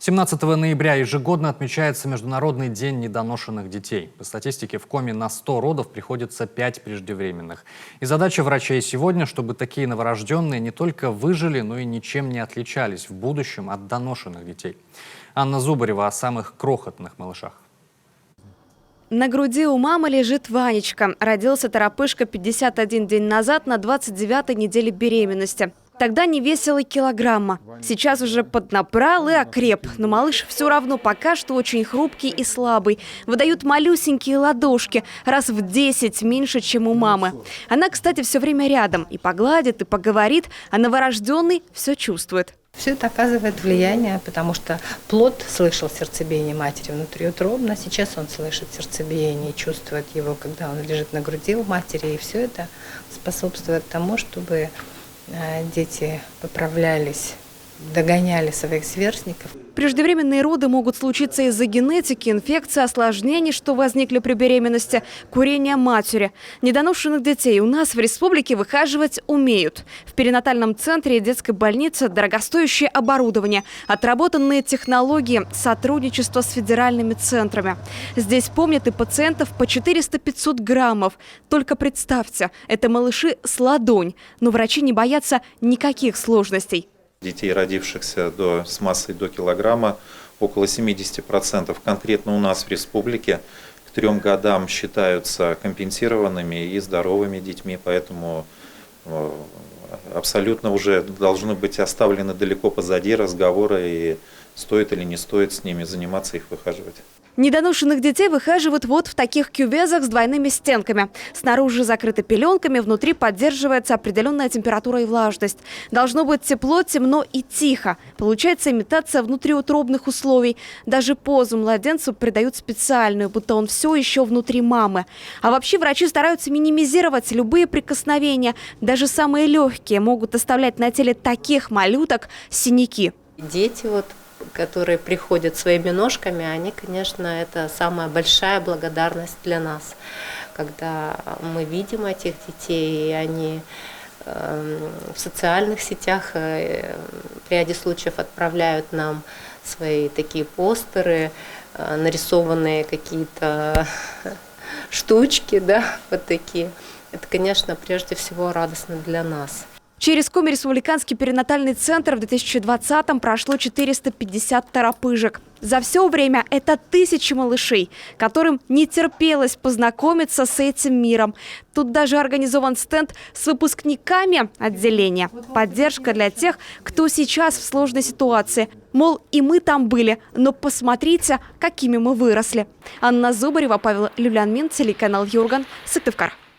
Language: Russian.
17 ноября ежегодно отмечается Международный день недоношенных детей. По статистике, в Коми на 100 родов приходится 5 преждевременных. И задача врачей сегодня, чтобы такие новорожденные не только выжили, но и ничем не отличались в будущем от доношенных детей. Анна Зубарева о самых крохотных малышах. На груди у мамы лежит Ванечка. Родился торопышка 51 день назад на 29-й неделе беременности. Тогда не весил и килограмма. Сейчас уже поднабрал и окреп. Но малыш все равно пока что очень хрупкий и слабый. Выдают малюсенькие ладошки, раз в 10 меньше, чем у мамы. Она, кстати, все время рядом. И погладит, и поговорит, а новорожденный все чувствует. Все это оказывает влияние, потому что плод слышал сердцебиение матери внутриутробно. Сейчас он слышит сердцебиение и чувствует его, когда он лежит на груди у матери. И все это способствует тому, чтобы дети поправлялись, догоняли своих сверстников. Преждевременные роды могут случиться из-за генетики, инфекции, осложнений, что возникли при беременности, курения матери. Недоношенных детей у нас в республике выхаживать умеют. В перинатальном центре и детской больнице дорогостоящее оборудование, отработанные технологии, сотрудничество с федеральными центрами. Здесь помнят и пациентов по 400-500 граммов. Только представьте, это малыши с ладонь. Но врачи не боятся никаких сложностей. Детей, родившихся с массой до килограмма, около 70%. Конкретно у нас в республике к 3 годам считаются компенсированными и здоровыми детьми, поэтому абсолютно уже должны быть оставлены далеко позади разговоры, и стоит или не стоит с ними заниматься, их выхаживать. Недоношенных детей выхаживают вот в таких кювезах с двойными стенками. Снаружи закрыты пеленками, внутри поддерживается определенная температура и влажность. Должно быть тепло, темно и тихо. Получается имитация внутриутробных условий. Даже позу младенцу придают специальную, будто он все еще внутри мамы. А вообще врачи стараются минимизировать любые прикосновения. Даже самые легкие могут оставлять на теле таких малюток синяки. Дети, которые приходят своими ножками, они, конечно, это самая большая благодарность для нас. Когда мы видим этих детей, и они в социальных сетях при ряде случаев отправляют нам свои такие постеры, нарисованные какие-то штучки, вот такие. Это, конечно, прежде всего радостно для нас. Через Коми республиканский перинатальный центр в 2020-м прошло 450 торопыжек. За все время это тысячи малышей, которым не терпелось познакомиться с этим миром. Тут даже организован стенд с выпускниками отделения. Поддержка для тех, кто сейчас в сложной ситуации. Мол, и мы там были, но посмотрите, какими мы выросли. Анна Зубарева, Павел Люлянмин, телеканал Юрган, Сыктывкар.